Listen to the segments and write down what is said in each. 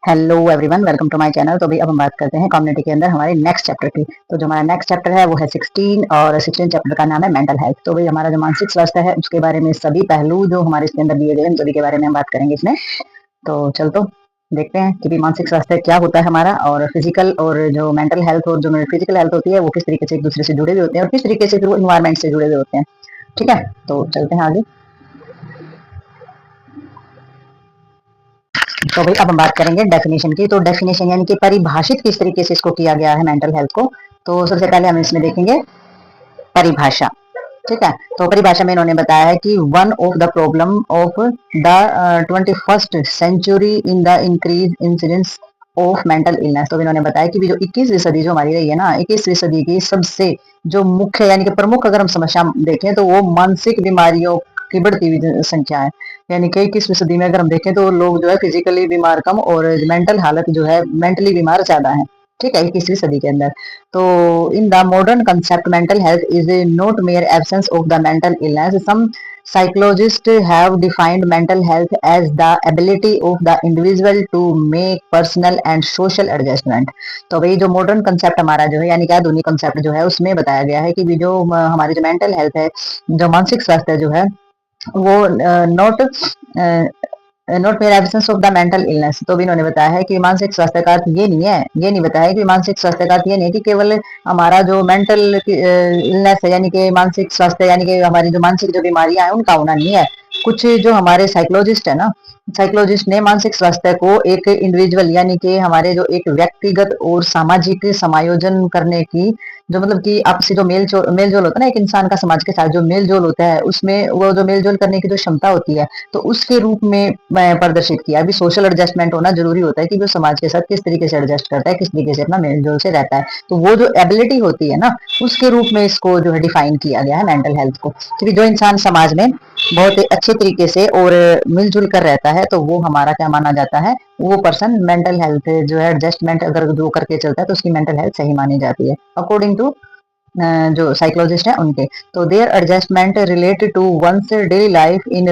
Hello everyone, welcome to my channel. तो भाई अब हम बात करते हैं कम्युनिटी के अंदर हमारे नेक्स्ट चैप्टर की। तो जो हमारा नेक्स्ट चैप्टर है वो है 16 और 16 चैप्टर का नाम है मेंटल हेल्थ। तो भाई हमारा जो मानसिक स्वास्थ्य है उसके बारे में सभी पहलू जो हमारे इसके अंदर दिए गए हैं सभी के बारे में हम बात करेंगे इसमें। तो चल तो देखते हैं कि भी मानसिक स्वास्थ्य क्या होता है हमारा, और फिजिकल और जो मेंटल हेल्थ और जो फिजिकल हेल्थ होती है वो किस तरीके से एक दूसरे से जुड़े हुए होते हैं और किस तरीके से फिर वो इन्वायरमेंट से जुड़े हुए होते हैं। ठीक है, तो चलते हैं आगे। तो भाई अब हम बात करेंगे डेफिनेशन की। तो डेफिनेशन यानी कि परिभाषित किस तरीके से इसको किया गया है मेंटल हेल्थ को। तो सबसे पहले हम इसमें देखेंगे परिभाषा। ठीक है, तो परिभाषा में इन्होंने बताया है कि one of the problem of the 21st century in the increase incidence of mental illness. तो इन्होंने बताया कि भी जो 21वीं सदी जो हमारी रही है ना, 21वीं सदी की सबसे जो मुख्य यानी कि प्रमुख अगर हम समस्या देखें तो वो मानसिक बीमारियों की बढ़ती हुई संख्या है। यानी कि 21वीं सदी में अगर हम देखें तो लोग जो है फिजिकली बीमार कम और मेंटल हालत जो है मेंटली बीमार ज्यादा है। ठीक है, 21वीं सदी के अंदर। तो in the modern concept mental health is a not mere absence of the mental illness. Some psychologists have defined mental health as the ability of the individual to make personal and social adjustment. तो भाई जो modern concept हमारा जो है यानी कि आधुनिक concept जो है उसमें बताया गया है कि भी जो हमारी जो मेंटल हेल्थ है, जो मानसिक स्वास्थ्य जो है वो not not mayor absence of the mental illness. तो भी इन्होंने बताया है कि मानसिक स्वास्थ्य का अर्थ ये नहीं है, ये नहीं बताया कि मानसिक स्वास्थ्य का अर्थ ये नहीं है कि केवल हमारा जो मेंटल इलनेस है यानी कि मानसिक स्वास्थ्य यानी कि हमारी जो मानसिक जो बीमारियां हैं उनका होना नहीं है। कुछ जो हमारे साइकोलॉजिस्ट है ना, साइकोलॉजिस्ट ने मानसिक स्वास्थ्य को एक इंडिविजुअल यानी कि हमारे जो एक व्यक्तिगत और सामाजिक समायोजन करने की जो मतलब कि आपसी जो मेल जोल होता है ना एक इंसान का समाज के साथ जो मेल जोल होता है उसमें वो जो मेल जोल करने की जो क्षमता होती है तो उसके रूप में प्रदर्शित किया। अभी सोशल एडजस्टमेंट होना जरूरी होता है कि वो समाज के साथ किस तरीके से एडजस्ट करता है, किस तरीके से अपना मेल जोल से रहता है। तो वो जो एबिलिटी होती है ना उसके रूप में इसको जो है डिफाइन किया गया है मेंटल हेल्थ को, कि जो इंसान समाज में बहुत ही अच्छे तरीके से और मिलजुल कर रहता है तो वो हमारा क्या माना जाता है, वो पर्सन मेंटल हेल्थ जो है एडजस्टमेंट अगर जो करके चलता है तो उसकी मेंटल हेल्थ सही मानी जाती है अकॉर्डिंग टू जो साइकोलॉजिस्ट है उनके। तो their adjustment related to one's daily life in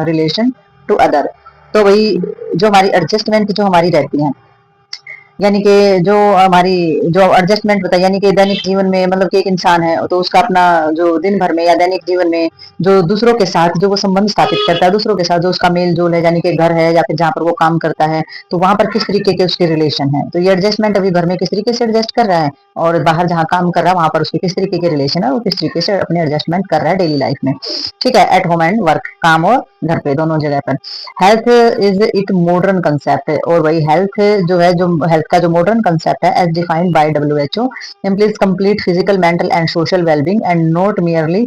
relation to other. तो वही जो हमारी एडजस्टमेंट जो हमारी रहती है यानी कि जो हमारी जो एडजस्टमेंट होता है यानी कि दैनिक जीवन में मतलब कि एक इंसान है तो उसका अपना जो दिन भर में या दैनिक जीवन में जो दूसरों के साथ जो वो संबंध स्थापित करता है, दूसरों के साथ जो उसका मेल जोल है यानी कि घर है या फिर जहाँ पर वो काम करता है तो वहां पर किस तरीके के उसके रिलेशन है। तो ये एडजस्टमेंट अभी घर में किस तरीके से एडजस्ट कर रहा है और बाहर जहाँ काम कर रहा है वहां पर उसके किस तरीके के रिलेशन है, वो किस तरीके से अपने एडजस्टमेंट कर रहा है डेली लाइफ में। ठीक है, एट होम एंड वर्क, काम और घर पे दोनों जगह पर। Health is it modern concept है, और वही हेल्थ जो है जो हेल्थ का जो मॉडर्न कंसेप्ट है as defined by WHO implies complete physical mental and social well-being and not merely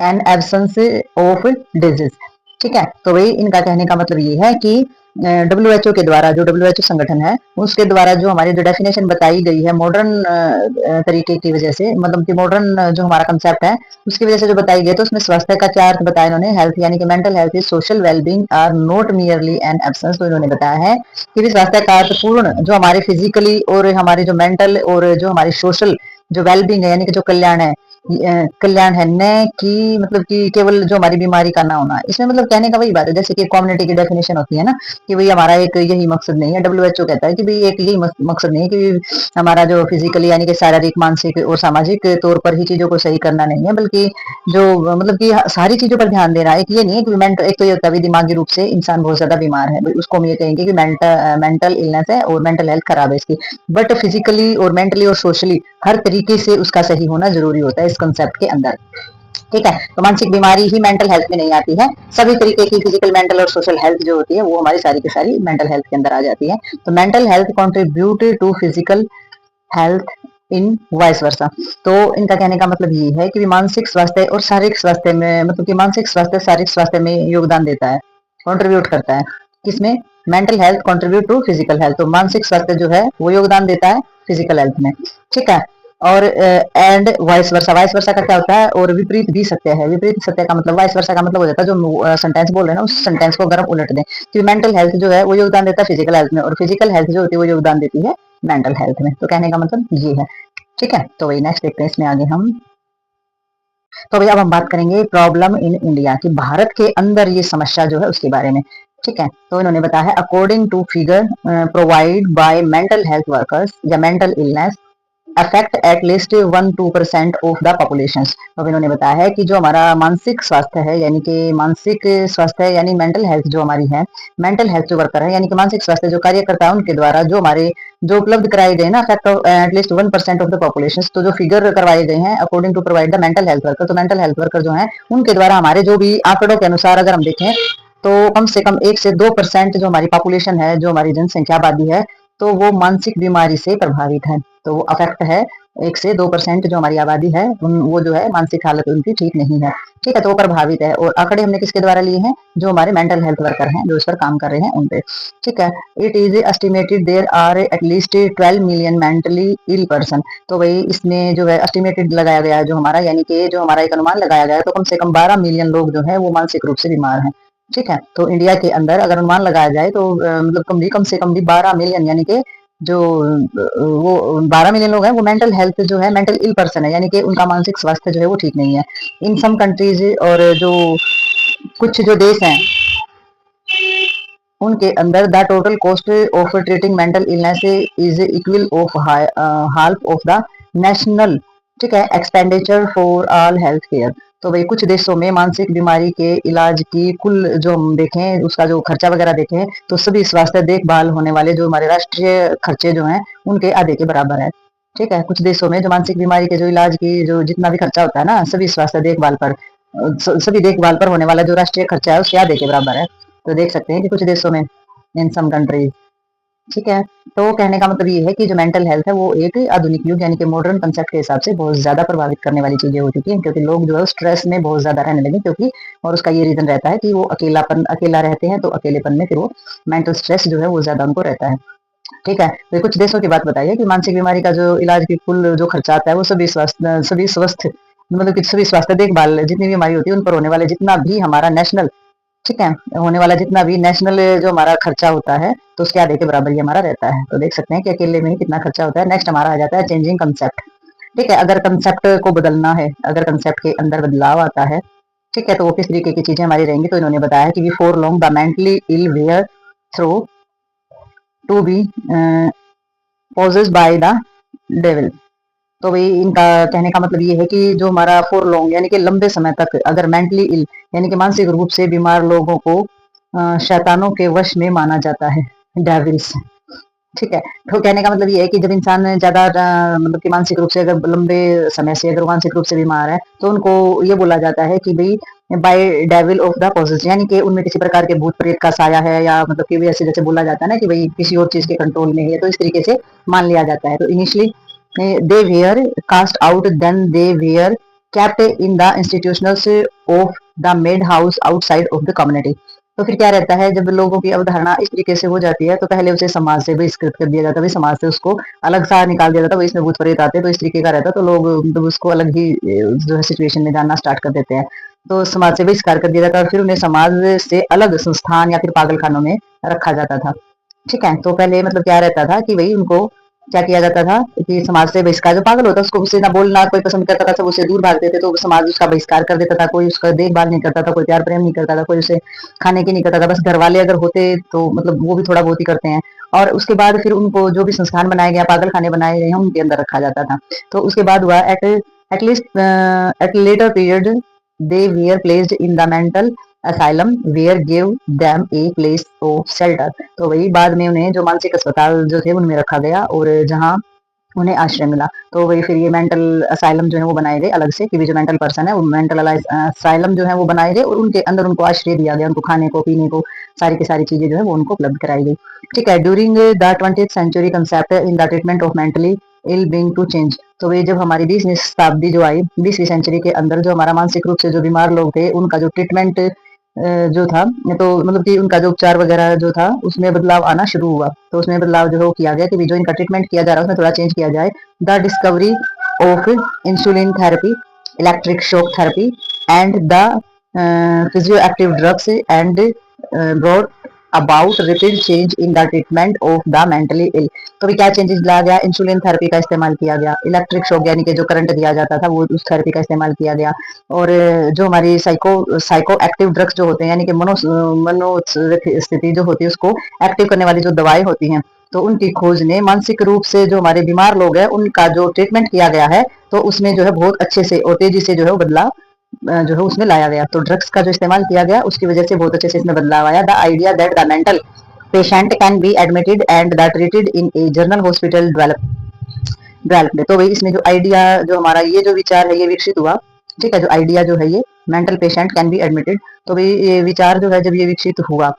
an absence of disease। ठीक है, तो वही इनका कहने का मतलब ये है कि WHO के द्वारा जो WHO संगठन है उसके द्वारा जो हमारी जो डेफिनेशन बताई गई है मॉडर्न तरीके की वजह से, मतलब कि मॉडर्न जो हमारा कंसेप्ट है उसकी वजह से जो बताई गई, तो उसमें स्वास्थ्य का क्या अर्थ बताया इन्होंने, हेल्थ यानी कि mental health is social wellbeing are not merely an absence. तो इन्होंने बताया है कि भी स्वास्थ्य का अर्थ पूर्ण जो हमारे फिजिकली और हमारे जो मेंटल और जो हमारी सोशल जो वेलबींग है यानी कि जो कल्याण है, कल्याण है न कि मतलब कि केवल जो हमारी बीमारी का ना होना। इसमें मतलब कहने का वही बात है जैसे कि कम्युनिटी की डेफिनेशन होती है ना कि भाई हमारा एक यही मकसद नहीं है, WHO कहता है कि भाई एक यही मकसद नहीं है कि हमारा जो फिजिकली यानी कि शारीरिक मानसिक और सामाजिक तौर पर ही चीजों को सही करना नहीं है, बल्कि जो मतलब कि सारी चीजों पर ध्यान दे रहा है। कि ये नहीं है कि मेंटल, एक तो ये होता है दिमागी रूप से इंसान बहुत ज्यादा बीमार है उसको हम ये कहेंगे कि मेंटल इलनेस है और मेंटल हेल्थ खराब है इसकी, बट फिजिकली और मेंटली और सोशली हर तरीके से उसका सही होना जरूरी होता है इस कंसेप्ट के अंदर। ठीक है, तो मानसिक बीमारी ही मेंटल हेल्थ में नहीं आती है, सभी तरीके की फिजिकल मेंटल और सोशल हेल्थ जो होती है वो हमारी सारी की सारी मेंटल हेल्थ के अंदर आ जाती है। तो mental health contribute to physical health in vice versa. तो इनका कहने का मतलब ये है कि मानसिक स्वास्थ्य और शारीरिक स्वास्थ्य में मतलब कि मानसिक स्वास्थ्य शारीरिक स्वास्थ्य में योगदान देता है, कंट्रीब्यूट करता है किसमें, mental health contribute to physical health. तो मानसिक स्वास्थ्य जो है वो योगदान देता है फिजिकल हेल्थ में। ठीक है, और and vice versa, vice versa का क्या होता है, और विपरीत भी सत्य है। विपरीत सत्य का मतलब वाइस वर्सा का मतलब हो जाता है जो सेंटेंस बोल रहे हैं ना उस सेंटेंस को अगर हम उलट दें कि मेंटल हेल्थ जो है वो योगदान देता है फिजिकल हेल्थ में और फिजिकल हेल्थ जो होती है वो योगदान देती है मेंटल हेल्थ में। तो कहने का मतलब ये है। ठीक है, तो वही नेक्स्ट देखते हैं इसमें आगे हम। तो भाई अब हम बात करेंगे प्रॉब्लम इन इंडिया, कि भारत के अंदर ये समस्या जो है उसके बारे में। ठीक है। तो इन्होंने बताया है according to figure provide by mental health workers या mental illness affect at least 1-2% of the population. तो इन्होंने बताया है कि जो हमारा मानसिक स्वास्थ्य है यानी कि मानसिक स्वास्थ्य है यानी मेंटल हेल्थ जो हमारी है, मेंटल हेल्थ जो वर्कर है यानी कि मानसिक स्वास्थ्य जो कार्यकर्ता है उनके द्वारा जो हमारे जो उपलब्ध कराए गए ना affect at least 1% of the population. तो जो फिगर करवाए गए हैं according to provide the mental health worker, तो मेंटल हेल्थ वर्कर जो है उनके द्वारा हमारे जो भी आंकड़ों के अनुसार अगर हम देखें तो कम से कम 1 से 2% जो हमारी पॉपुलेशन है, जो हमारी जनसंख्या आबादी है, तो वो मानसिक बीमारी से प्रभावित है। तो वो अफेक्ट है 1 से 2% जो हमारी आबादी है वो जो है मानसिक हालत उनकी ठीक नहीं है। ठीक है, तो वो प्रभावित है। और आंकड़े हमने किसके द्वारा लिए हैं? जो हमारे मेंटल हेल्थ वर्कर हैं जो इस पर काम कर रहे हैं उन पे। ठीक है, it is estimated there are at least 12 million mentally ill person. तो भाई इसमें जो है एस्टिमेटेड लगाया गया है जो हमारा यानी कि जो हमारा एक अनुमान लगाया गया है, तो कम से कम 12 मिलियन लोग जो है वो मानसिक रूप से बीमार हैं। ठीक है, तो इंडिया के अंदर अगर अनुमान लगाया जाए तो मतलब कम से कम भी 12 मिलियन यानी कि जो वो 12 मिलियन लोग हैं वो मेंटल हेल्थ जो है मेंटल इल पर्सन है यानी कि उनका मानसिक स्वास्थ्य जो है वो ठीक नहीं है। इन सम कंट्रीज और जो कुछ जो देश हैं उनके अंदर the total cost of treating mental illness is equal of half of the national, ठीक है, expenditure for all health care. तो भाई कुछ देशों में मानसिक बीमारी के इलाज की कुल जो हम देखें उसका जो खर्चा वगैरह देखें तो सभी स्वास्थ्य देखभाल होने वाले जो हमारे राष्ट्रीय खर्चे जो हैं उनके आधे के बराबर है। ठीक है, कुछ देशों में जो मानसिक बीमारी के जो इलाज की जो जितना भी खर्चा होता है ना सभी स्वास्थ्य देखभाल पर सभी देखभाल पर होने वाला जो राष्ट्रीय खर्चा है उसके आधे के बराबर है। तो देख सकते हैं कि कुछ देशों में इन सम कंट्रीज। ठीक है, तो कहने का मतलब ये है कि जो मेंटल हेल्थ है वो एक आधुनिक युग यानी कि मॉडर्न कंसेप्ट के हिसाब से बहुत ज्यादा प्रभावित करने वाली चीजें हो चुकी हैं क्योंकि लोग जो है स्ट्रेस में बहुत ज्यादा रहने लगे क्योंकि और उसका ये रीजन रहता है कि वो अकेला रहते हैं तो अकेलेपन में फिर वो मेंटल स्ट्रेस जो है वो ज्यादा उनको रहता है। ठीक है, तो कुछ देशों की बात बताइए कि मानसिक बीमारी का जो इलाज की कुल जो खर्चा आता है वो सभी स्वस्थ मतलब कि सभी स्वास्थ्य देखभाल जितनी भी बीमारी होती है उन पर होने वाले जितना भी हमारा नेशनल, ठीक है, होने वाला जितना भी नेशनल जो हमारा खर्चा होता है तो उसके आधे के बराबर ही हमारा रहता है। तो देख सकते हैं कि अकेले में ही कितना खर्चा होता है। नेक्स्ट हमारा आ जाता है चेंजिंग कंसेप्ट। ठीक है, अगर कंसेप्ट को बदलना है, अगर कंसेप्ट के अंदर बदलाव आता है, ठीक है, तो वो किस तरीके की चीजें हमारी रहेंगी। तो इन्होंने बताया है कि before long the mentally ill were through to be possessed by the devil. तो भाई इनका कहने का मतलब ये है कि जो हमारा फॉर लॉन्ग यानी कि लंबे समय तक अगर मेंटली इल यानी कि मानसिक रूप से बीमार लोगों को शैतानों के वश में माना जाता है, डेविल्स। ठीक है, तो कहने का मतलब ये है कि जब इंसान ज्यादा मतलब कि मानसिक रूप से अगर लंबे समय से अगर मानसिक रूप से बीमार है तो उनको ये बोला जाता है कि भाई by devil of the possess यानी कि उनमें किसी प्रकार के भूत प्रेत का साया है या मतलब कि ऐसे जैसे बोला जाता है ना कि भाई किसी और चीज के कंट्रोल में है, तो इस तरीके से मान लिया जाता है। तो initially they were cast out, then they were kept in the institutions of the mad house outside of the community। तो फिर क्या रहता है जब लोगों की अवधारणा इस तरीके से हो जाती है तो पहले उसे समाज से बहिष्कृत कर दिया जाता है, समाज से उसको अलग सा निकाल दिया जाता है, इसमें भूत प्रेत आते हैं तो इस तरीके का रहता है, तो लोग मतलब उसको अलग ही जो है सिचुएशन में जानना स्टार्ट कर देते हैं। तो समाज से बहिष्कार कर दिया जाता है और फिर उन्हें समाज से अलग संस्थान या फिर पागल खानों में रखा जाता था। ठीक है, तो पहले मतलब क्या रहता था कि भाई उनको क्या किया जाता था कि समाज से बहिष्कार, जो पागल होता है उसको उससे ना बोलना कोई पसंद करता था, सब उससे दूर भागते थे तो समाज उसका बहिष्कार कर देता था, कोई उसका देखभाल नहीं करता था, कोई प्यार प्रेम नहीं करता था, कोई उसे खाने की नहीं करता था, बस घर वाले अगर होते तो मतलब वो भी थोड़ा बहुत ही करते हैं। और उसके बाद फिर उनको जो भी संस्थान बनाए गए पागल खाने बनाए गए हैं उनके अंदर रखा जाता था। तो उसके बाद हुआ at later period they were placed in the mental asylum were give them a place of shelter. तो वही बाद में उन्हें जो मानसिक अस्पताल जो थे उनमें रखा गया और जहाँ उन्हें आश्रय मिला। तो वही फिर ये मेंटल असाइलम जो है वो बनाए गए अलग से कि जो मेंटल पर्सन है वो मेंटल असाइलम जो है वो बनाए गए और उनके अंदर उनको आश्रय दिया गया, उनको खाने को पीने को सारी की सारी चीजें जो है वो उनको उपलब्ध कराई गई। ठीक है, during the 20th century concept in the treatment of mentally ill being to change. तो ये जब हमारी 20वीं शताब्दी जो आई 20वीं सेंचुरी के अंदर जो हमारा मानसिक रूप से जो बीमार लोग थे उनका जो ट्रीटमेंट जो था तो मतलब कि उनका जो उपचार वगैरह जो था उसमें बदलाव आना शुरू हुआ। तो उसमें बदलाव जो है वो किया गया कि जो इनका ट्रीटमेंट किया जा रहा है उसमें थोड़ा चेंज किया जाए। The discovery of insulin therapy, electric shock therapy and the physio active drugs and brought about rapid change in the treatment of the mentally ill. तो भी क्या चेंजेस लाया गया, इंसुलिन थेरेपी का इस्तेमाल किया गया, इलेक्ट्रिक शॉक यानी कि जो करंट दिया जाता था वो उस थेरेपी का इस्तेमाल किया गया, और जो हमारी साइको एक्टिव ड्रग्स जो होते हैं यानी कि मनोस्थिति जो होती है उसको एक्टिव करने वाली जो दवाएं होती हैं, तो उनकी खोज ने मानसिक रूप से जो हमारे बीमार लोग हैं उनका जो ट्रीटमेंट किया गया है, तो उसमें जो है बहुत अच्छे से और तेजी से जो है वो बदलाव जो है उसमें लाया गया। तो ड्रग्स का जो इस्तेमाल किया गया उसकी वजह से बहुत अच्छे से इसमें बदलाव आया। The idea that the mental patient can be admitted and the treated in A journal hospital developed. तो भाई इसमें जो आइडिया जो हमारा ये जो विचार है ये विकसित हुआ, ठीक है, जो आइडिया जो है ये mental patient can be admitted, तो भाई ये विचार जो है जब ये विकसित हुआ,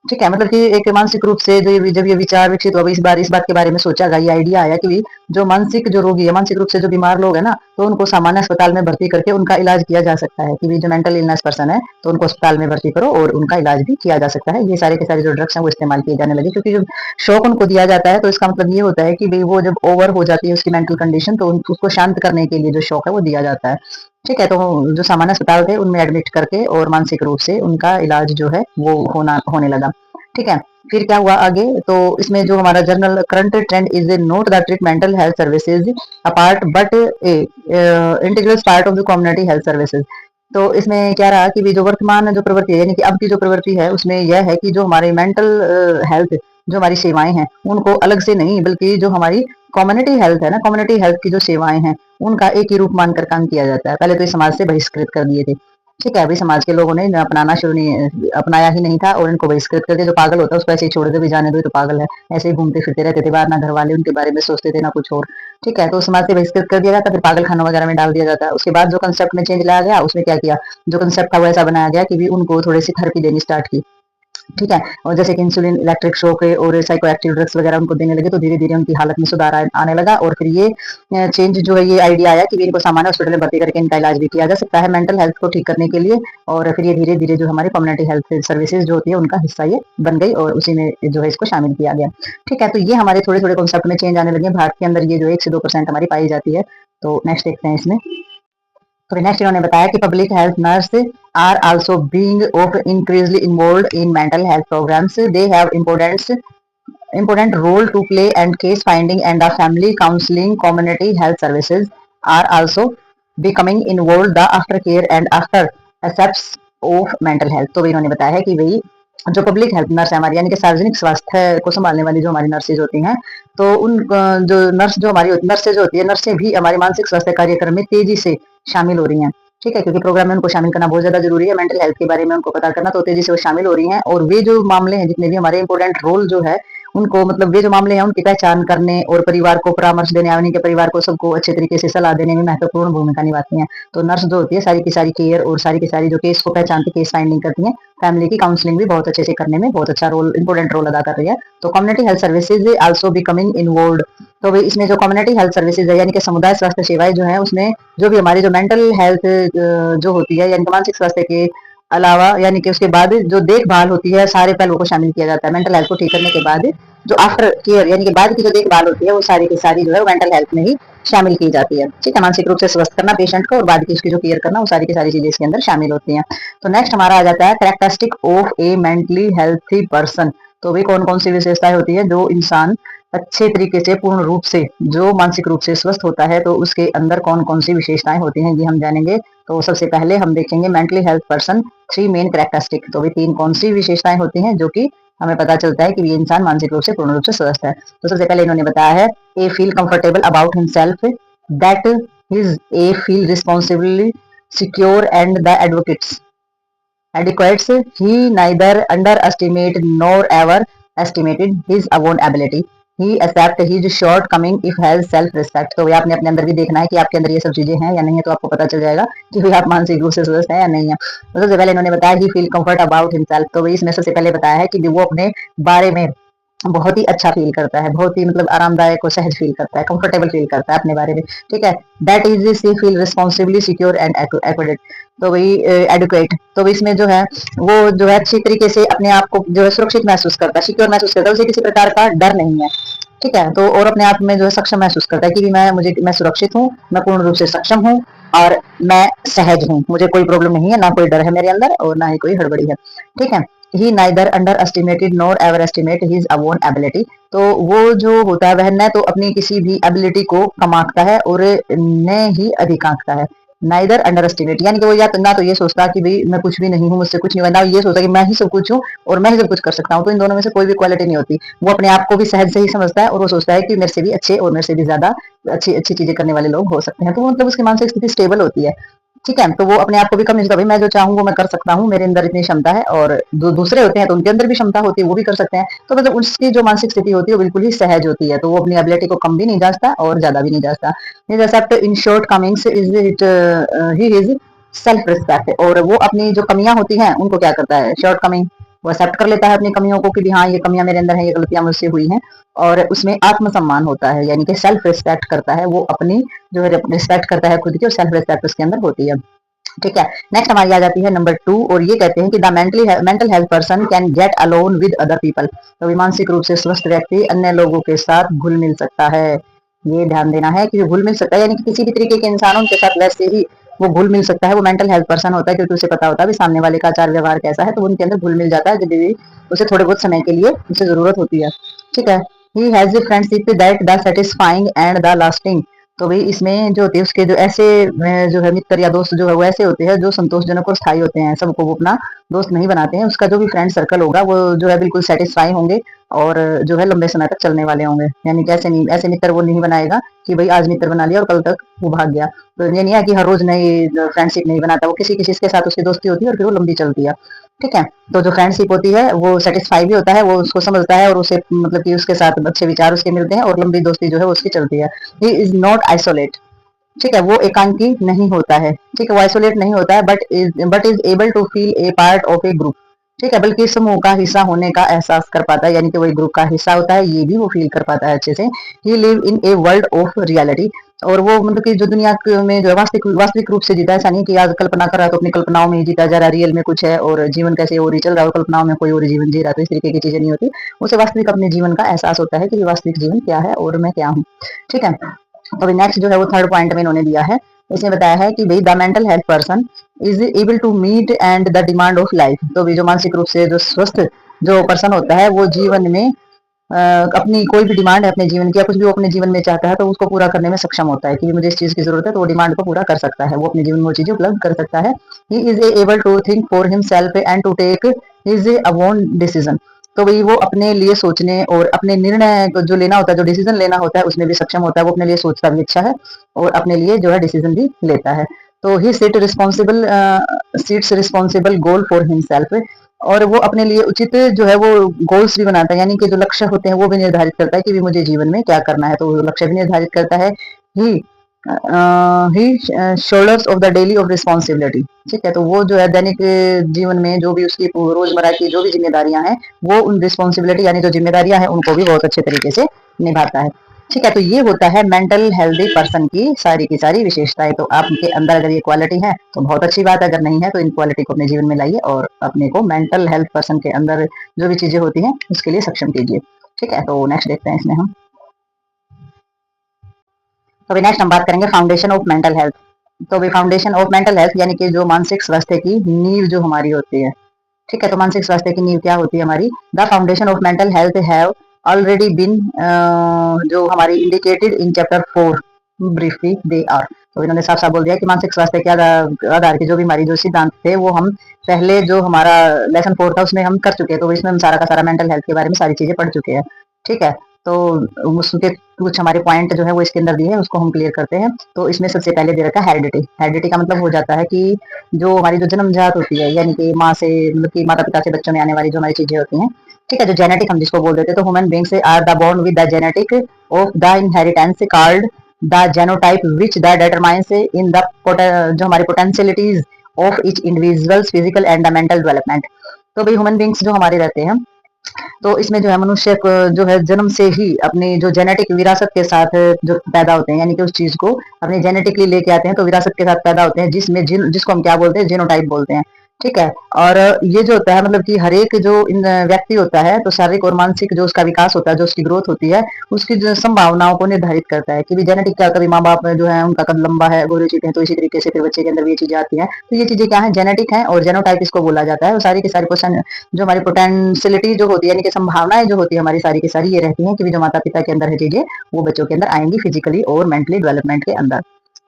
ठीक है, मतलब कि एक मानसिक रूप से जब ये विचार विकसित हुआ इस बात के बारे में सोचा गया, ये आइडिया आया कि जो मानसिक जो रोगी है, मानसिक रूप से जो बीमार लोग है ना, तो उनको सामान्य अस्पताल में भर्ती करके उनका इलाज किया जा सकता है, कि जो मेंटल इलनेस पर्सन है तो उनको अस्पताल में भर्ती करो और उनका इलाज भी किया जा सकता है। ये सारे के सारे जो ड्रग्स हैं वो इस्तेमाल किए जाने लगे, क्योंकि जब शौक उनको दिया जाता है तो इसका मतलब ये होता है कि भाई वो जब ओवर हो जाती है उसकी मेंटल कंडीशन, तो उसको शांत करने के लिए जो शौक है वो दिया जाता है, ठीक है। तो जो सामान्य अस्पताल थे उनमें एडमिट करके और मानसिक रूप से उनका इलाज जो है वो होने लगा, ठीक है। फिर क्या हुआ आगे, तो इसमें जो हमारा journal current trend is a note that treat mental health services apart but A integral part of the community health services. तो इसमें क्या रहा कि जो वर्तमान जो प्रवृत्ति है यानी कि अब की जो प्रवृत्ति है उसमें यह है कि जो हमारे मेंटल हेल्थ जो हमारी सेवाएं हैं उनको अलग से नहीं, बल्कि जो हमारी कम्युनिटी हेल्थ है ना, कम्युनिटी हेल्थ की जो सेवाएं हैं उनका एक ही रूप मानकर काम किया जाता है। पहले तो ये समाज से बहिष्कृत कर दिए थे, ठीक है, अभी समाज के लोगों ने अपनाना शुरू नहीं अपनाया ही नहीं था और इनको बहिष्कृत करके जो पागल होता है उसको ऐसे ही छोड़ दे, भी जाने दो तो पागल है, ऐसे ही घूमते फिरते रहते थे बाहर, ना घर वाले उनके बारे में सोचते थे ना कुछ और, ठीक है। तो समाज से बहिष्कृत कर दिया जाता, फिर पागल खाना वगैरह में डाल दिया जाता है। उसके बाद जो कंसेप्ट में चेंज लाया गया उसमें क्या किया, जो कंसेप्ट था वो ऐसा बनाया गया कि भी उनको थोड़ी सी थेरेपी देनी स्टार्ट की, ठीक है, और जैसे कि इंसुलिन, इलेक्ट्रिक शॉक और साइको एक्टिव ड्रग्स वगैरह उनको देने लगे, तो धीरे धीरे उनकी हालत में सुधार आने लगा, और फिर ये चेंज जो है ये आइडिया आया कि इनको सामान्य हॉस्पिटल में भर्ती करके इनका इलाज भी किया जा सकता है मेंटल हेल्थ को ठीक करने के लिए। और फिर ये धीरे धीरे जो हमारी कम्युनिटी हेल्थ सर्विसेज जो होती है उनका हिस्सा ये बन गई और उसी में जो है इसको शामिल किया गया, ठीक है। तो ये हमारे थोड़े थोड़े कॉन्सेप्ट में चेंज आने लगे भारत के अंदर, ये जो 1 से 2% हमारी पाई जाती है। तो नेक्स्ट देखते हैं इसमें। तो नेक्स्ट इन्होंने बताया कि public health nurse are also being of increasingly involved in mental health programs. They have important role to play, and case finding and the family counseling community health services are also becoming involved the aftercare and after aspects of mental health। तो इन्होंने बताया है कि भाई जो public health nurse है हमारी यानी कि सार्वजनिक स्वास्थ्य को संभालने वाली जो हमारी नर्सेज होती हैं, तो उन जो नर्स जो हमारी नर्सेज जो होती है, नर्सें भी हमारे मानसिक स्वास्थ्य कार्यक्रम में तेजी से शामिल हो रही हैं, ठीक है, क्योंकि प्रोग्राम में उनको शामिल करना बहुत ज्यादा जरूरी है, मेंटल हेल्थ के बारे में उनको पता करना, तो तेजी से वो शामिल हो रही हैं। और वे जो मामले हैं जितने भी हमारे इंपॉर्टेंट रोल जो है उनको, मतलब वे जो मामले हैं उनकी पहचान करने और परिवार को परामर्श देने, उनके परिवार को सबको अच्छे तरीके से सलाह देने में महत्वपूर्ण भूमिका निभाती हैं। तो नर्स जो होती है सारी की सारी केयर और सारी की सारी जो केस को पहचानती, केस फाइंडिंग करती है, फैमिली की काउंसलिंग भी बहुत अच्छे से करने में बहुत अच्छा रोल, इंपॉर्टेंट रोल अदा कर रही है। तो community health services also becoming involve. तो इसमें जो कम्युनिटी हेल्थ सर्विसेज है यानी कि समुदाय स्वास्थ्य सेवाएं जो है उसमें जो भी हमारी जो मेंटल हेल्थ जो होती है यानी कि मानसिक स्वास्थ्य के अलावा यानी कि उसके बाद जो देखभाल होती है सारे पहलुओं को शामिल किया जाता है। मेंटल हेल्थ को ठीक करने के बाद जो आफ्टर केयर यानी कि बाद की जो देखभाल होती है वो सारी की सारी जो है मेंटल हेल्थ में ही शामिल की जाती है, ठीक है। मानसिक रूप से स्वस्थ करना पेशेंट को और बाद की उसकी जो केयर करना वो सारी की सारी चीजें इसके अंदर शामिल होती हैं। तो नेक्स्ट हमारा आ जाता है characteristic of A mentally healthy person. तो भी कौन कौन सी विशेषताएं होती है जो इंसान अच्छे तरीके से पूर्ण रूप से जो मानसिक रूप से स्वस्थ होता है, तो उसके अंदर कौन कौन सी विशेषताएं होती हैं ये हम जानेंगे। तो सबसे पहले हम देखेंगे mentally health person 3 main characteristic. तो भी 3 कौन सी विशेषताएं होती हैं जो कि हमें पता चलता है कि ये इंसान मानसिक रूप से पूर्ण रूप से स्वस्थ है। तो सबसे पहले इन्होंने बताया है he feel comfortable about himself, that his he feel responsibly secure and the advocates adequates, he neither underestimate nor ever estimated his own ability, he accept his shortcoming if has self respect। तो आपने अपने अंदर भी देखना है कि आपके अंदर ये सब चीजें हैं या नहीं है, तो आपको पता चल जाएगा कि भाई आप मानसिक रूप से स्वस्थ है या नहीं है। तो सबसे पहले इन्होंने बताया ही फील कंफर्ट अबाउट हिमसेल्फ। तो इसमें सबसे पहले बताया है कि वो अपने बारे में बहुत ही अच्छा फील करता है, बहुत ही मतलब आरामदायक और सहज फील करता है, कंफर्टेबल फील करता है अपने बारे में, ठीक है। That is see feel responsibly secure and accurate. तो वही एडुकेट, तो इसमें जो है वो जो है अच्छी तरीके से अपने आप को जो है सुरक्षित महसूस करता है, सिक्योर महसूस करता है, उसे किसी प्रकार का डर नहीं है, ठीक है। तो और अपने आप में जो है सक्षम महसूस करता है कि मैं सुरक्षित हूँ, मैं पूर्ण रूप से सक्षम हूँ और मैं सहज हूँ, मुझे कोई प्रॉब्लम नहीं है, ना कोई डर है मेरे अंदर और ना ही कोई हड़बड़ी है, ठीक है। He neither underestimated nor overestimate his own ability. तो वो जो होता है वह न तो अपनी किसी भी एबिलिटी को कम आंकता है और न ही अधिक आंकता है। नाइदर अंडर एस्टिमेट यानी कि वो या तो ना तो ये सोचता कि भाई मैं कुछ भी नहीं हूँ, मुझसे कुछ नहीं हुआ, ना ये सोचता कि मैं ही सब कुछ हूँ और मैं ही सब कुछ कर सकता हूँ। तो इन दोनों में से कोई भी क्वालिटी नहीं होती। वो अपने आप को भी सहज से ही समझता है और वो सोचता है कि मेरे से भी अच्छे और मेरे से भी ज्यादा अच्छी अच्छी चीजें करने वाले लोग हो सकते हैं। तो मतलब उसकी मानसिक स्थिति स्टेबल होती है। ठीक है, तो वो अपने आप को भी कम नहीं सोचता, भाई मैं जो चाहूँ वो मैं कर सकता हूँ, मेरे अंदर इतनी क्षमता है। और दूसरे होते हैं तो उनके अंदर भी क्षमता होती है, वो भी कर सकते हैं। तो मतलब उसकी जो मानसिक स्थिति होती है वो बिल्कुल ही सहज होती है। तो वो अपनी एबिलिटी को कम भी नहीं जांचता और ज्यादा भी नहीं जांचता। Accept in shortcomings is it he is self respect. और वो अपनी जो कमियां होती हैं उनको क्या करता है, शॉर्ट कमिंग, वो एक्सेप्ट कर लेता है अपनी कमियों को कि भी हाँ ये कमियां मेरे अंदर है, ये गलतियां मुझसे हुई हैं। और उसमें आत्मसम्मान होता है, यानी कि सेल्फ रिस्पेक्ट करता है। वो अपनी जो है रिस्पेक्ट करता है खुद की और सेल्फ रिस्पेक्ट उसके अंदर होती है। ठीक है, नेक्स्ट हमारी आ जाती है नंबर 2 और ये कहते हैं कि the mental health person can get alone with other people. तो मानसिक रूप से स्वस्थ व्यक्ति अन्य लोगों के साथ घुल मिल सकता है। ये ध्यान देना है कि घुल मिल सकता है यानी कि किसी भी तरीके के इंसानों के साथ वैसे ही वो घुल मिल सकता है। वो मेंटल हेल्थ पर्सन होता है क्योंकि उसे पता होता है भी सामने वाले का आचार व्यवहार कैसा है, तो उनके अंदर घुल मिल जाता है जब भी उसे थोड़े बहुत समय के लिए उसे जरूरत होती है। ठीक है, he has a friendship that the satisfying and the lasting. तो भाई इसमें जो होती है उसके जो ऐसे जो है मित्र या दोस्त जो है वो ऐसे होते हैं जो संतोषजनक और स्थायी होते हैं, सबको वो अपना दोस्त नहीं बनाते हैं। उसका जो भी फ्रेंड सर्कल होगा वो जो है बिल्कुल सेटिस्फाई होंगे और जो है लंबे समय तक चलने वाले होंगे। यानी कि ऐसे नहीं, ऐसे मित्र वो नहीं बनाएगा कि भाई आज मित्र बना लिया और कल तक वो भाग गया। तो ये नहीं है कि हर रोज नई फ्रेंडशिप नहीं बनाता, वो किसी किसी के साथ उसकी दोस्ती होती है और फिर वो लंबी चलती है। ठीक है, तो जो फ्रेंडशिप होती है वो सेटिस्फाई भी होता है, वो उसको समझता है और उसे मतलब कि उसके साथ अच्छे विचार उसके मिलते हैं और लंबी दोस्ती जो है वो उसकी चलती है। He is not isolate. ठीक है, वो एकांकी नहीं होता है। ठीक है, वो आइसोलेट नहीं होता है but is able to feel a part of a group. ठीक है, बल्कि समूह का हिस्सा होने का एहसास कर पाता है, यानी कि वो एक ग्रुप का हिस्सा होता है, ये भी वो फील कर पाता है अच्छे से। He live in a world of reality. और वो मतलब कि जो दुनिया में जो है वास्तविक वास्तविक रूप से जीता है। ऐसा नहीं कि आज कल्पना कर रहा है तो अपनी कल्पनाओं में ही जीता जा रहा है, रियल में कुछ है और जीवन कैसे और ही चल रहा है और कल्पनाओं में कोई और जीवन जी रहा है। तो इस तरीके की चीजें नहीं होती। उसे वास्तविक अपने जीवन का एहसास होता है कि वास्तविक जीवन क्या है और मैं क्या हूँ। ठीक है, तो अभी नेक्स्ट जो है वो थर्ड पॉइंट में इन्होंने दिया है। इसमें बताया है कि भाई the mental health person is able to meet and the demand of life. तो भी जो मानसिक रूप से जो स्वस्थ जो पर्सन होता है वो जीवन में अपनी कोई भी डिमांड है अपने जीवन की या कुछ भी वो अपने जीवन में चाहता है तो उसको पूरा करने में सक्षम होता है कि मुझे इस चीज की जरूरत है, तो वो डिमांड को पूरा कर सकता है, वो अपने जीवन में वो चीजें उपलब्ध कर सकता है। He is able to think for himself and to take his own decision. तो भाई वो अपने लिए सोचने और अपने निर्णय जो लेना होता है, जो डिसीजन लेना होता है उसमें भी सक्षम होता है। वो अपने लिए सोचता भी अच्छा है और अपने लिए जो है डिसीजन भी लेता है। तो he sets responsible goal for himself. और वो अपने लिए उचित जो है वो गोल्स भी बनाता है, यानी कि जो लक्ष्य होते हैं वो भी निर्धारित करता है कि भी मुझे जीवन में क्या करना है, तो वो लक्ष्य भी निर्धारित करता है। He he shoulders of the daily of responsibility. ठीक है, तो वो जो है दैनिक जीवन में जो भी उसकी रोजमर्रा की जो भी जिम्मेदारियां हैं वो उन रिस्पॉन्सिबिलिटी यानी जो जिम्मेदारियां हैं उनको भी बहुत अच्छे तरीके से निभाता है। ठीक है, तो ये होता है मेंटल हेल्दी पर्सन की सारी विशेषताएं। तो आपके अंदर अगर ये क्वालिटी है तो बहुत अच्छी बात है, अगर नहीं है तो इन क्वालिटी को अपने जीवन में लाइए और अपने को मेंटल हेल्थ पर्सन के अंदर जो भी चीजें होती हैं उसके लिए सक्षम कीजिए। ठीक है, तो नेक्स्ट देखते हैं इसमें हम। तो अभी नेक्स्ट हम बात करेंगे फाउंडेशन ऑफ मेंटल हेल्थ। तो अभी फाउंडेशन ऑफ मेंटल हेल्थ यानी कि जो मानसिक स्वास्थ्य की नींव जो हमारी होती है। ठीक है, तो मानसिक स्वास्थ्य की नींव क्या होती है हमारी। The foundation of mental health have already been जो हमारी indicated in chapter 4 briefly they are. तो इन्होंने साफ साफ बोल दिया कि मानसिक स्वास्थ्य के आधार के जो भी हमारी जो सिद्धांत थे वो हम पहले जो हमारा लेसन 4 था उसमें हम कर चुके हैं। तो इसमें हम सारा का सारा मेंटल हेल्थ के बारे में सारी चीजें पढ़ चुके हैं। ठीक है, तो उसके कुछ हमारे पॉइंट जो है वो इसके अंदर दिए हैं उसको हम क्लियर करते हैं। तो इसमें सबसे पहले दे रखा है हेरिडिटी। हेरिडिटी का मतलब हो जाता है कि जो हमारी जो जन्मजात होती है, यानी कि माँ से मतलब कि माता पिता से बच्चों में आने वाली जो हमारी चीजें होती हैं। ठीक है, जो जेनेटिक हम जिसको बोल देते हैं, तो human beings are the born with the genetic of the inheritance called the genotype which the determines in the जो हमारी potentialities of each individuals physical and the mental development. तो भाई ह्यूमन बींग्स जो हमारे रहते हैं तो इसमें जो है मनुष्य जो है जन्म से ही अपनी जो जेनेटिक विरासत के साथ जो पैदा होते हैं, यानी कि उस चीज को अपने जेनेटिकली लेके आते हैं, तो विरासत के साथ पैदा होते हैं जिसमें जिसको हम क्या बोलते हैं, जीनोटाइप बोलते हैं। ठीक है। और ये जो होता है मतलब कि हर एक जो व्यक्ति होता है तो शारीरिक और मानसिक जो उसका विकास होता है, जो उसकी ग्रोथ होती है, उसकी जो संभावनाओं को निर्धारित करता है कि भी जेनेटिक क्या, कभी माँ बाप जो है उनका कद लंबा है, गोरे चीते हैं, तो इसी तरीके से फिर बच्चे के अंदर भी ये चीजें आती हैं। तो ये चीजें क्या है, जेनेटिक है, और जेनोटाइप इसको बोला जाता है। और सारी की सारी क्वेश्चन जो हमारी पोटेंशियलिटी जो होती है, यानी कि संभावनाएं जो होती है हमारी सारी की सारी ये रहती है कि भी जो माता पिता के अंदर है चीजें वो बच्चों के अंदर आएंगी फिजिकली और मेंटली डेवलपमेंट के अंदर।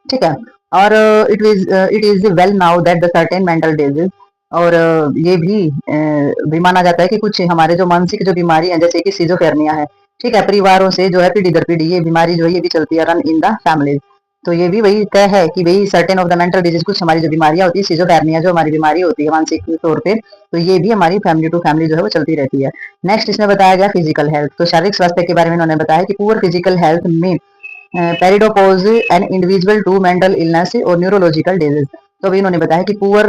ठीक है। और it is well now that the certain mental disease, और ये भी माना जाता है कि कुछ हमारे जो मानसिक जो बीमारी है, जैसे कि सिजोफेरेनिया है, ठीक है, परिवारों से जो है पीढ़ी दर पीढ़ी ये बीमारी जो है ये भी चलती है, रन इन द फैमिली। तो ये भी वही तय है कि वही certain of the mental disease, कुछ हमारी जो बीमारियां होती है, सिजोफेरेनिया जो हमारी बीमारी होती है मानसिक तौर पे, तो ये भी हमारी फैमिली टू फैमिली जो है वो चलती रहती है। नेक्स्ट इसमें बताया गया फिजिकल हेल्थ, तो शारीरिक स्वास्थ्य के बारे में उन्होंने बताया कि पुअर फिजिकल हेल्थ में predispose an individual to mental illness और न्यूरोलॉजिकल डिजीज। तो अभी इन्होंने बताया कि पुअर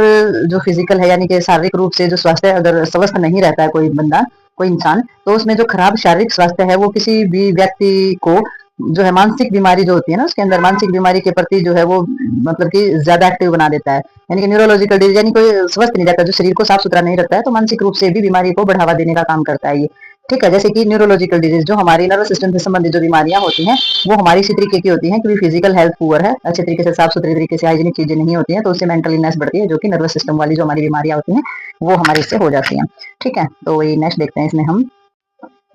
जो फिजिकल है, यानी कि शारीरिक रूप से जो स्वास्थ्य अगर स्वस्थ नहीं रहता है कोई बंदा, कोई इंसान, तो उसमें जो खराब शारीरिक स्वास्थ्य है वो किसी भी व्यक्ति को जो है मानसिक बीमारी जो होती है ना, उसके अंदर मानसिक बीमारी के प्रति जो है वो मतलब कि ज्यादा एक्टिव बना देता है। यानी कि न्यूरोलॉजिकल डिजीज, यानी कोई स्वस्थ नहीं रहता, जो शरीर को साफ सुथरा नहीं रखता है, तो मानसिक रूप से भी बीमारी को बढ़ावा देने का काम करता है ये। ठीक है। जैसे कि न्यूरोलॉजिकल डिजीज जो हमारी नर्वस सिस्टम से संबंधित जो बीमारियां होती हैं वो हमारी इसी तरीके की होती हैं कि फिजिकल हेल्थ पुअर है, अच्छे तरीके से साफ सुथरे तरीके से हाइजीनिक चीजें नहीं होती हैं, तो उससे मेंटल इलनेस बढ़ती है, जो कि नर्वस सिस्टम वाली जो हमारी बीमारियां होती हैं वो हमारी इससे हो जाती हैं। ठीक है। तो वही नेक्स्ट देखते हैं इसमें हम।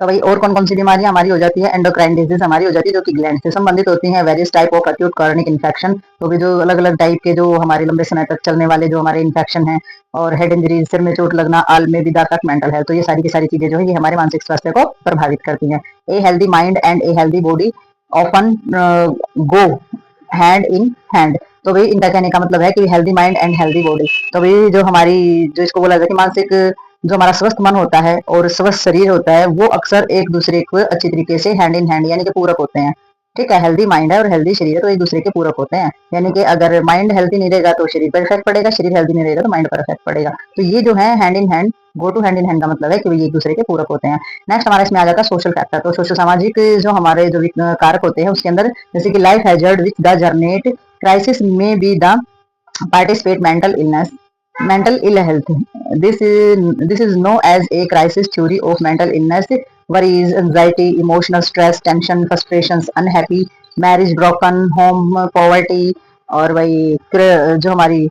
तो भाई और कौन कौन सी बीमारियां हमारी हो जाती है, एंडोक्राइन डिजीज हमारी हो जाती है, जो कि ग्लैंड से संबंधित होती है। Various type of acute chronic infection, तो भी जो अलग अलग टाइप के जो हमारे लंबे समय तक चलने वाले जो हमारे इन्फेक्शन है, और हेड इंजरी, सिर में चोट लगना, आल में विदा तक मेंटल हेल्थ, तो ये सारी की सारी चीजें जो है ये हमारे मानसिक स्वास्थ्य को प्रभावित करती हैं। A healthy mind and a healthy body often go hand in hand. तो भाई इनका कहने का मतलब है कि healthy mind and healthy body, तो भाई जो हमारी जो इसको बोला जाता है कि मानसिक जो हमारा स्वस्थ मन होता है और स्वस्थ शरीर होता है वो अक्सर एक दूसरे को अच्छी तरीके से हैंड इन हैंड यानी कि पूरक होते हैं। ठीक है। हेल्दी माइंड है और हेल्दी शरीर है, तो एक दूसरे के पूरक होते हैं। यानी कि अगर माइंड हेल्दी नहीं रहेगा तो शरीर पर इफेक्ट पड़ेगा, शरीर हेल्दी नहीं रहेगा तो माइंड पर इफेक्ट पड़ेगा। तो ये जो है hand in hand, go to hand in hand का मतलब है कि ये एक दूसरे के पूरक होते हैं। नेक्स्ट हमारा इसमें आ जाता है सोशल फैक्टर, तो सोशल सामाजिक जो हमारे जो कारक होते हैं उसके अंदर, जैसे कि life hazard which the generate crisis में be the participate mental ill health. This is known as a crisis theory of mental illness. Worries, anxiety, emotional stress, tension, frustrations, unhappy, marriage broken, home poverty, और वही जो हमारी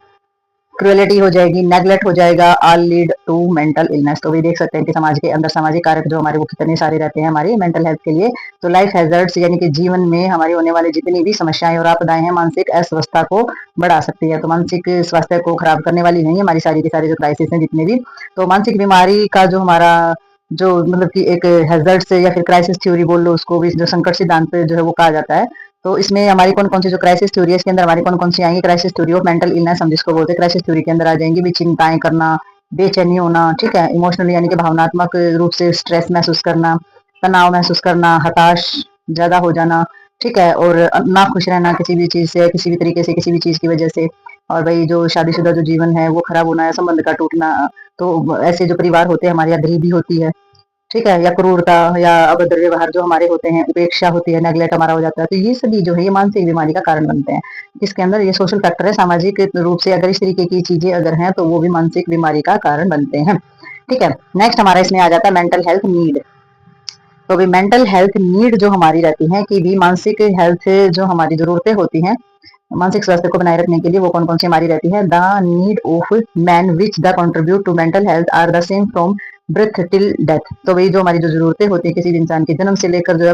cruelty हो जाएगी, neglect हो जाएगा, all lead to mental illness. तो भी देख सकते हैं कि समाज के अंदर सामाजिक कारक जो हमारे वो कितने सारे रहते हैं हमारी मेंटल हेल्थ के लिए। तो लाइफ हैजर्ड्स यानी कि जीवन में हमारी होने वाली जितनी भी समस्याएं और आपदाएं हैं मानसिक अस्वस्थता को बढ़ा सकती है। तो मानसिक स्वास्थ्य को खराब करने वाली नहीं है हमारी सारी की सारी जो क्राइसिस हैं जितने भी। तो मानसिक बीमारी का जो हमारा जो मतलब कि एक हैजर्ड से या फिर क्राइसिस थ्योरी बोल लो उसको भी, जो संकट सिद्धांत जो है वो कहा जाता है। तो इसमें हमारी कौन कौन सी जो क्राइसिस थ्योरी है इसके अंदर हमारी कौन कौन सी आएंगी, crisis theory of mental illness हम जिसको बोलते हैं, क्राइसिस थ्योरी के अंदर आ जाएंगी भी चिंताएं करना, बेचैनी होना, ठीक है, इमोशनल यानी कि भावनात्मक रूप से स्ट्रेस महसूस करना, तनाव महसूस करना, हताश ज्यादा हो जाना, ठीक है, और ना खुश रहना किसी भी चीज से, किसी भी तरीके से, किसी भी चीज की वजह से। और भाई जो शादीशुदा जो जीवन है वो खराब होना है, संबंध का टूटना, तो ऐसे जो परिवार होते हैं हमारे यहाँ गरीबी होती है, ठीक है, या क्रूरता या अभद्र व्यवहार जो हमारे होते हैं, उपेक्षा होती है, नेग्लेक्ट हमारा हो जाता है, तो ये सभी जो है ये मानसिक बीमारी का कारण बनते हैं। इसके अंदर ये सोशल फैक्टर है, सामाजिक रूप से अगर इस तरीके की चीजें अगर हैं तो वो भी मानसिक बीमारी का कारण बनते हैं। ठीक है। नेक्स्ट हमारा इसमें आ जाता है मेंटल हेल्थ नीड। तो भी मेंटल हेल्थ नीड जो हमारी रहती है कि भी मानसिक हेल्थ जो हमारी जरूरतें होती हैं मानसिक स्वास्थ्य को बनाए रखने के लिए, वो कौन कौन सी हमारी रहती है। The need of man which the contribute to mental health are the same from breath till death. तो वही जो हमारी जो जरूरतें होती है किसी भी इंसान के जन्म से लेकर जो है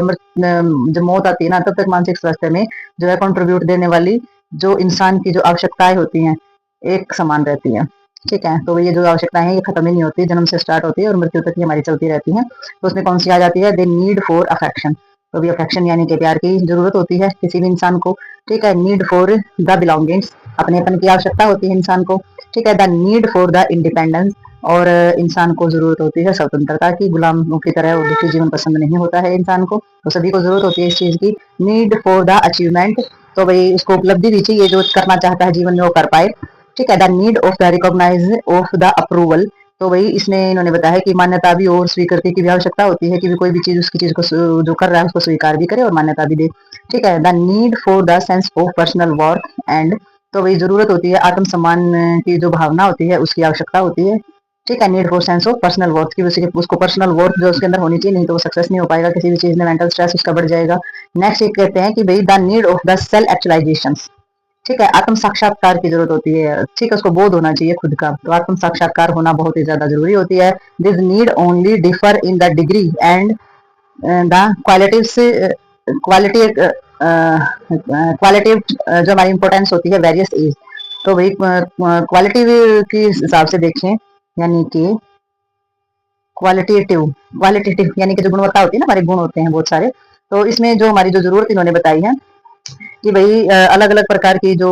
जब मौत आती है ना तब तक मानसिक स्वास्थ्य में जो है कंट्रीब्यूट देने वाली जो इंसान की जो आवश्यकताएं होती हैं एक समान रहती है। ठीक है। तो ये जो आवश्यकताएं हैं ये खत्म ही नहीं होती, जन्म से स्टार्ट होती है और मृत्यु तक ही हमारी चलती रहती है। तो उसमें कौन सी आ जाती है, दे नीड फॉर अफेक्शन। तो भी अफेक्शन यानी कि प्यार की जरूरत होती है किसी भी इंसान को। ठीक है। नीड फॉर द बिलोंगिंग्स, अपनेपन की आवश्यकता होती है इंसान को। ठीक है। The need for the independence, और इंसान को जरूरत होती है स्वतंत्रता की, गुलामों की तरह और दुखी जीवन पसंद नहीं होता है इंसान को, तो सभी को जरूरत होती है इस चीज की। नीड फॉर द अचीवमेंट, तो भाई उसको उपलब्धि भी चाहिए, जो करना चाहता है जीवन में वो कर पाए। ठीक है। The need of the recognise of the approval, तो वही इसमें इन्होंने बताया कि मान्यता भी और स्वीकृति की भी आवश्यकता होती है कि कोई भी चीज उसकी चीज को जो कर रहा है उसको स्वीकार भी करे और मान्यता भी दे। ठीक है। The need for the sense of personal worth and तो वही जरूरत होती है आत्मसम्मान की जो भावना होती है उसकी आवश्यकता होती है। ठीक है, need for sense of personal worth की वजह से उसको पर्सनल वर्थ जो उसके अंदर होनी चाहिए, नहीं तो वो सक्सेस नहीं हो पाएगा किसी भी चीज में, मेंटल स्ट्रेस उसका बढ़ जाएगा। नेक्स्ट ये कहते हैं कि भाई the need of the self actualisation. ठीक है, आत्म साक्षात्कार की जरूरत होती है। ठीक है, उसको बोध होना चाहिए खुद का, तो आत्म साक्षात्कार होना बहुत ही ज्यादा जरूरी होती है। This need only differ in the degree and the quality quality जो हमारी इंपॉर्टेंस होती है वेरियस एज। तो भाई क्वालिटी के हिसाब से देखें, यानी कि क्वालिटेटिव क्वालिटेटिव यानी कि जो गुणवत्ता होती है ना, हमारे गुण होते हैं बहुत सारे। तो इसमें जो हमारी जो जरूरत इन्होंने बताई है कि भाई अलग अलग प्रकार की जो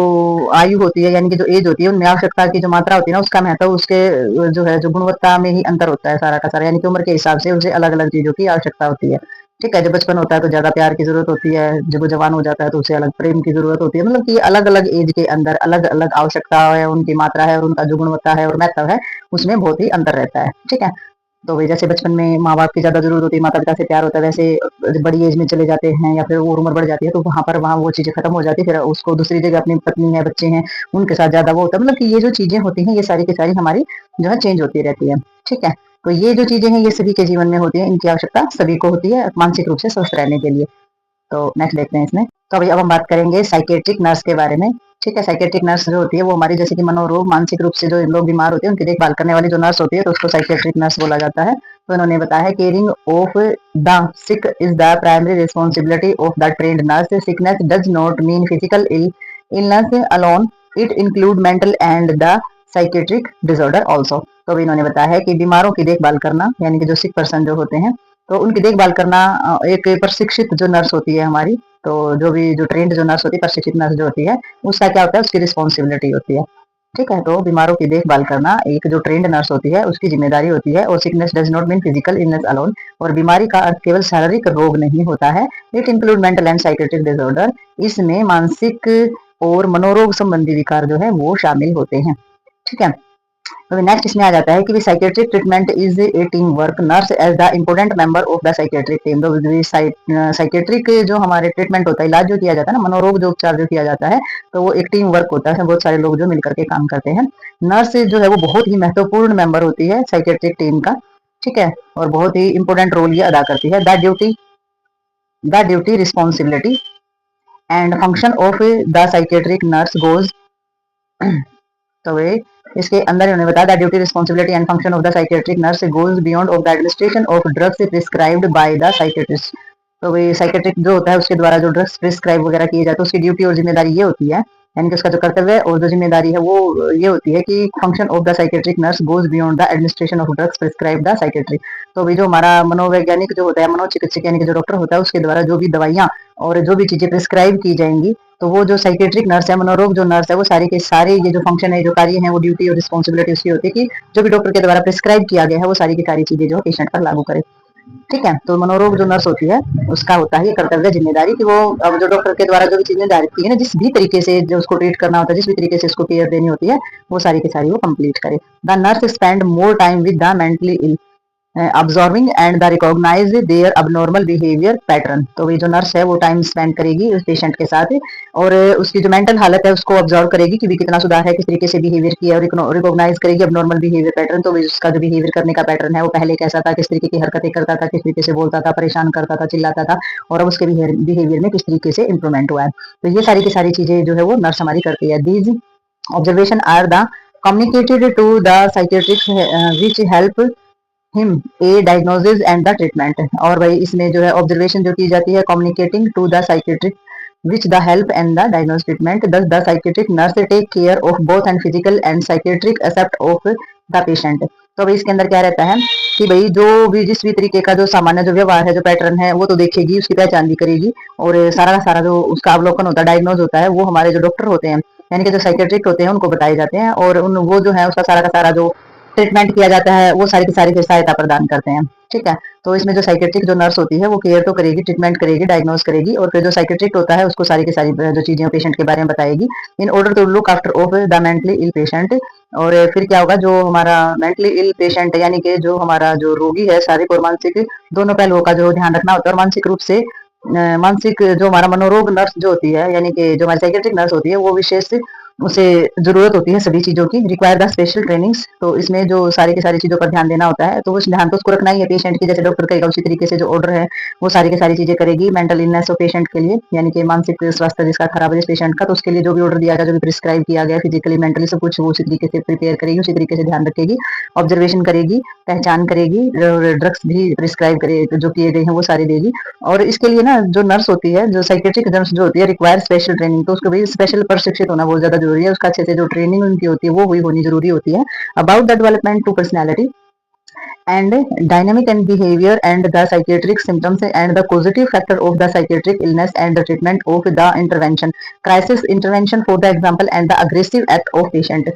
आयु होती है, यानी कि जो एज होती है, उनमें आवश्यकता की जो मात्रा होती है ना, उसका महत्व उसके जो है जो गुणवत्ता में ही अंतर होता है सारा का सारा, यानी कि उम्र के हिसाब से उसे अलग अलग चीजों की आवश्यकता होती है। ठीक है, जब बचपन होता है तो ज्यादा प्यार की जरूरत होती है, जब वो जवान हो जाता है तो उसे अलग प्रेम की जरूरत होती है। मतलब कि अलग अलग एज के अंदर अलग अलग आवश्यकता है, उनकी मात्रा है और उनका जो गुणवत्ता है और महत्व है उसमें बहुत ही अंतर रहता है। ठीक है, तो वही जैसे बचपन में माँ बाप की ज्यादा जरूरत होती है, माता पिता से प्यार होता है, वैसे बड़ी एज में चले जाते हैं या फिर वो उम्र बढ़ जाती है तो वहां वो चीजें खत्म हो जाती है, फिर उसको दूसरी जगह अपनी पत्नी है, बच्चे हैं, उनके साथ ज्यादा वो होता है। मतलब कि ये जो चीजें होती हैं ये सारी की सारी हमारी जो है चेंज होती रहती है। ठीक है, तो ये जो चीजें हैं ये सभी के जीवन में होती है, इनकी आवश्यकता सभी को होती है मानसिक रूप से स्वस्थ रहने के लिए। तो नेक्स्ट देखते हैं इसमें। तो अभी अब हम बात करेंगे साइकेट्रिक नर्स के बारे में। ठीक है, साइकेट्रिक नर्स जो होती है वो हमारी जैसे कि मनोरोग मानसिक रूप से जो लोग बीमार होते हैं उनकी देखभाल करने वाली जो नर्स होती है तो उसको साइकेट्रिक नर्स बोला जाता है। तो इन्होंने बताया है caring of the sick is the primary responsibility of the trend nurse. Sickness does not mean physical illness alone, it include mental and the psychiatric disorder also. तो भी इन्होंने बताया है कि बीमारों की देखभाल करना, यानी कि जो सिक पर्सन जो होते हैं तो उनकी देखभाल करना एक प्रशिक्षित जो नर्स होती है हमारी, तो जो भी जो ट्रेंड जो नर्स होती है, प्रशिक्षित नर्स जो होती है, उसका क्या होता है, उसकी रिस्पॉन्सिबिलिटी होती है। ठीक है, तो बीमारों की देखभाल करना एक जो ट्रेंड नर्स होती है उसकी जिम्मेदारी होती है। और sickness does not mean physical illness alone, और बीमारी का अर्थ केवल शारीरिक रोग नहीं होता है। It include mental and psychiatric disorder, इसमें मानसिक और मनोरोग संबंधी विकार जो है वो शामिल होते हैं। ठीक है, तो नेक्स्ट इसमें आ जाता है कि psychiatric treatment is a team work, nurse as the important member of the psychiatric team. तो साइकेट्रिक जो हमारे ट्रीटमेंट होता है, इलाज जो किया जाता है ना, मनोरोग जो उपचार जो किया जाता है, तो वो एक टीम वर्क होता है, बहुत सारे लोग जो मिलकर के काम करते हैं। नर्स जो है वो बहुत ही महत्वपूर्ण मेंबर होती है साइकेट्रिक टीम का। ठीक है, और बहुत ही इंपॉर्टेंट रोल ये अदा करती है। The duty responsibility and function of the psychiatric nurse goes, तो वे इसके अंदर उन्होंने बताया that duty responsibility and function of the psychiatric nurse goes beyond of the administration of drugs prescribed by the psychiatrist. तो वे साइकेट्रिक जो होता है उसके द्वारा जो ड्रग्स प्रिस्क्राइब वगैरह किए जाते हैं उसकी ड्यूटी और जिम्मेदारी ये होती है, यानी कि उसका जो कर्तव्य और जो जिम्मेदारी है वो ये होती है कि function of the psychiatric nurse goes beyond the administration of drugs prescribe the psychiatric. तो भी जो हमारा मनोवैज्ञानिक जो होता है, मनोचिकित्सक यानी कि जो डॉक्टर होता है, उसके द्वारा जो भी दवाइयाँ और जो भी चीजें प्रिस्क्राइब की जाएंगी, तो वो जो साइकेट्रिक नर्स है, मनोरोग जो नर्स है, वो सारे के सारे ये जो फंक्शन है, जो कार्य है, वो ड्यूटी और रिस्पॉन्सिबिलिटी उसकी होती है कि जो भी डॉक्टर के द्वारा प्रिस्क्राइब किया गया है वो सारी की सारी चीजें जो पेशेंट पर लागू करे। ठीक है, तो मनोरोग जो नर्स होती है उसका होता है ये कर्तव्य जिम्मेदारी कि वो अब जो डॉक्टर के द्वारा जो भी चीजें डालती है ना, जिस भी तरीके से जो उसको ट्रीट करना होता है, जिस भी तरीके से उसको केयर देनी होती है, वो सारी की सारी वो कंप्लीट करे। The nurse spend more time with the mentally ill observing and the recognize their abnormal behaviour pattern. तो ये जो नर्स है वो टाइम स्पेंड करेगी उस पेशेंट के साथ और उसकी जो मेंटल हालत है उसको ऑब्जर्व करेगी कि भी कितना सुधार है, किस तरीके से बिहेवियर किया, और रिकॉग्नाइज करेगी अबनॉर्मल बिहेवियर पैटर्न। तो उसका जो बिहेवियर करने का पैटर्न है वो पहले कैसा था, किस तरीके की हरकतें करता था, किस तरीके से बोलता था, परेशान करता था, चिल्लाता था, और अब उसके बिहेवियर में किस तरीके से इंप्रूवमेंट हुआ है। तो ये सारी की सारी चीजें जो है वो नर्स हमारी करती है। These observation are the communicated to the psychiatrist which help him a diagnosis and the treatment. और भाई इसमें जो है ऑब्जर्वेशन जो की जाती है communicating to the psychiatric which the help and the diagnose treatment. Thus the psychiatric nurse take care of both and physical and psychiatric aspect of the patient. तो भाई इसके अंदर क्या रहता है कि भाई जो भी जिस भी तरीके का जो सामान्य जो व्यवहार है, जो पैटर्न है, वो तो देखेगी, उसकी पहचान भी करेगी, और सारा का सारा जो उसका अवलोकन होता है, डायग्नोज होता है, वो हमारे जो डॉक्टर होते हैं यानी कि जो साइकेट्रिक होते हैं उनको बताए जाते हैं, और उन वो जो है उसका सारा का सारा जो ट्रीटमेंट किया जाता है वो सारी की सारी फिर सहायता प्रदान करते हैं। ठीक है, तो इसमें जो साइकेट्रिक जो नर्स होती है वो केयर तो करेगी, ट्रीटमेंट करेगी, डायग्नोज करेगी, और फिर जो साइकेट्रिक होता है उसको सारी की सारी जो चीजें पेशेंट के बारे में बताएगी in order to look after of the mentally ill patient. और फिर क्या होगा, जो हमारा मेंटली इल पेशेंट यानी कि जो हमारा जो रोगी है, शारीरिक और मानसिक दोनों पहलुओं का जो ध्यान रखना होता है, और मानसिक रूप से मानसिक जो हमारा मनोरोग नर्स जो होती है यानी कि जो हमारी साइकेट्रिक नर्स होती है वो विशेष उसे ज़रूरत होती है सभी चीज़ों की, रिक्वायर द स्पेशल ट्रेनिंग्स। तो इसमें जो सारी की सारी चीज़ों पर ध्यान देना होता है, तो उस ध्यान तो उसको रखना ही है पेशेंट की, जैसे डॉक्टर कहेगा उसी तरीके से जो ऑर्डर है वो सारी की सारी चीज़ें करेगी। मेंटल इलनेस हो पेशेंट के लिए, यानी कि मानसिक स्वास्थ्य जिसका खराब है जिस पेशेंट का, तो उसके लिए जो भी ऑर्डर दिया गया, जो भी प्रिस्क्राइब किया गया फिजिकली मेंटली सब कुछ वो उसी तरीके से प्रिपेयर करेगी, उसी तरीके से ध्यान रखेगी, ऑब्जर्वेशन करेगी, पहचान करेगी, ड्रग्स भी प्रिस्क्राइब करे जो किए गए हैं वो सारी देगी। और इसके लिए ना जो नर्स होती है, जो साइकेट्रिक नर्स जो होती है, रिक्वायर स्पेशल ट्रेनिंग, तो उसको भी स्पेशल प्रशिक्षित होना बहुत ज्यादा जरूरी है, उसका अच्छे से जो ट्रेनिंग उनकी होती है वो हुई होनी जरूरी होती है। About the development to personality and dynamic and behavior and the psychiatric symptoms and the causative factor of the psychiatric illness and the treatment of the intervention, crisis intervention for the example and the aggressive act of patient।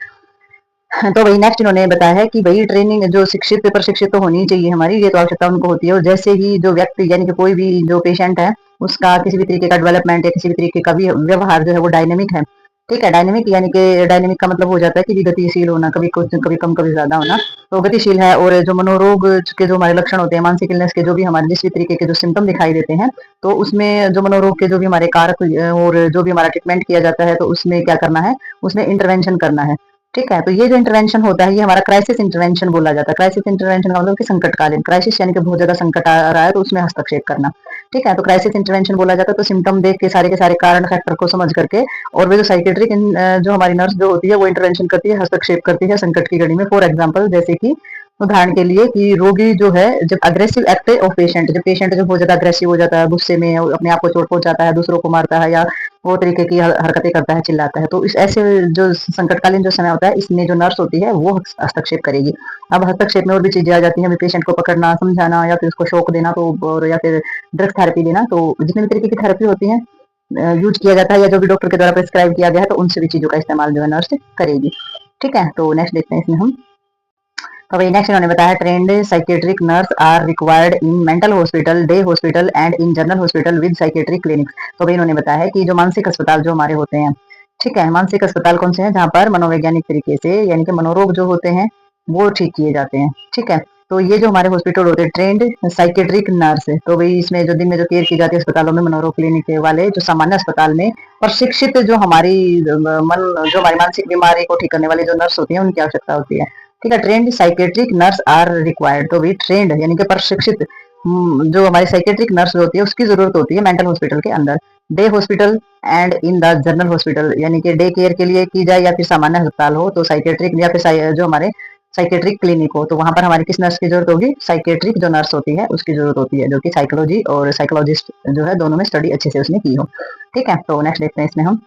तो वही next इन्होंने बताया है कि वही training जो शिक्षित प्रशिक्षित तो होनी चाहिए हमारी, ये तो आवश्यकता उनको होती है। और जैसे ही जो व्यक्ति यानी कि कोई भी जो पेशेंट है उसका किसी भी तरीके का डेवलपमेंट या किसी भी तरीके का भी व्यवहार जो है वो डायनेमिक है, ठीक है। डायनेमिक यानी कि डायनेमिक का मतलब हो जाता है कि गतिशील होना, कभी कुछ कभी कम कभी ज्यादा होना, तो गतिशील है। और जो मनोरोग के जो हमारे लक्षण होते हैं, मानसिक इलनेस के जो भी हमारे जिस भी तरीके के जो सिम्टम दिखाई देते हैं, तो उसमें जो मनोरोग के जो भी हमारे कारक और जो भी हमारा ट्रीटमेंट किया जाता है, तो उसमें क्या करना है, उसमें इंटरवेंशन करना है, ठीक है। तो ये जो इंटरवेंशन होता है ये हमारा क्राइसिस इंटरवेंशन बोला जाता है। क्राइसिस इंटरवेंशन का मतलब कि संकटकालीन, क्राइसिस यानी कि बहुत ज्यादा संकट आ रहा है तो उसमें हस्तक्षेप करना, ठीक है। तो क्राइसिस इंटरवेंशन बोला जाता है। तो सिम्टम देख के सारे कारण फैक्टर को समझ करके और वे जो साइकेट्रिक जो हमारी नर्स जो होती है वो इंटरवेंशन करती है, हस्तक्षेप करती है संकट की घड़ी में। फॉर एग्जाम्पल जैसे कि उदाहरण के लिए कि रोगी जो है जब अग्रेसिव एक्ट ऑफ पेशेंट, जब पेशेंट जो बहुत ज्यादा अग्रेसिव हो जाता है, गुस्से में अपने आप को चोट पहुंचाता है, दूसरों को मारता है या वो तरीके की हरकतें करता है, चिल्लाता है, तो इस ऐसे जो संकटकालीन जो समय होता है इसमें जो नर्स होती है वो हस्तक्षेप करेगी। अब हस्तक्षेप में और भी चीजें आ जाती हैं, पेशेंट को पकड़ना, समझाना या फिर उसको शॉक देना, तो और या फिर ड्रग्स थेरेपी देना, तो जितने भी तरीके की थेरेपी होती है यूज किया जाता है या जो भी डॉक्टर के द्वारा प्रिस्क्राइब किया गया है, तो उन सभी चीजों का इस्तेमाल जो है नर्स करेगी, ठीक है। तो नेक्स्ट देखते हैं इसमें हम। तो वही नेक्स्ट इन्होंने बताया trained psychiatric nurse are required in mental hospital, day hospital and in general hospital with psychiatric clinics. तो भाई इन्होंने बताया है कि जो मानसिक अस्पताल जो हमारे होते हैं, ठीक है, मानसिक अस्पताल कौन से हैं जहाँ पर मनोवैज्ञानिक तरीके से यानी कि मनोरोग जो होते हैं वो ठीक किए जाते हैं, ठीक है। तो ये जो हमारे हॉस्पिटल होते हैं ट्रेंड साइकेट्रिक नर्स है, तो भाई इसमें जो दिन में जो केयर की जाती है अस्पतालों में मनोरोग क्लिनिक वाले, जो सामान्य अस्पताल में प्रशिक्षित जो हमारी मन जो हमारी मानसिक बीमारी को ठीक करने वाली जो नर्स होती है उनकी आवश्यकता होती है, ठीक है। Trained psychiatric nurse are required, तो भाई ट्रेंड यानी कि प्रशिक्षित जो हमारी साइकेट्रिक नर्स होती है उसकी जरूरत होती है मेंटल हॉस्पिटल के अंदर, day hospital and in the general hospital, यानी कि डे केयर के लिए की जाए या फिर सामान्य अस्पताल हो, तो साइकेट्रिक या फिर जो हमारे साइकेट्रिक क्लिनिक हो, तो वहां पर हमारी किस नर्स की जरूरत होगी, साइकेट्रिक जो नर्स होती है उसकी जरूरत होती है, जो कि साइकोलॉजी और साइकोलॉजिस्ट जो है दोनों में स्टडी अच्छे से उसने की हो, ठीक है। तो नेक्स्ट देखते हैं इसमें हम।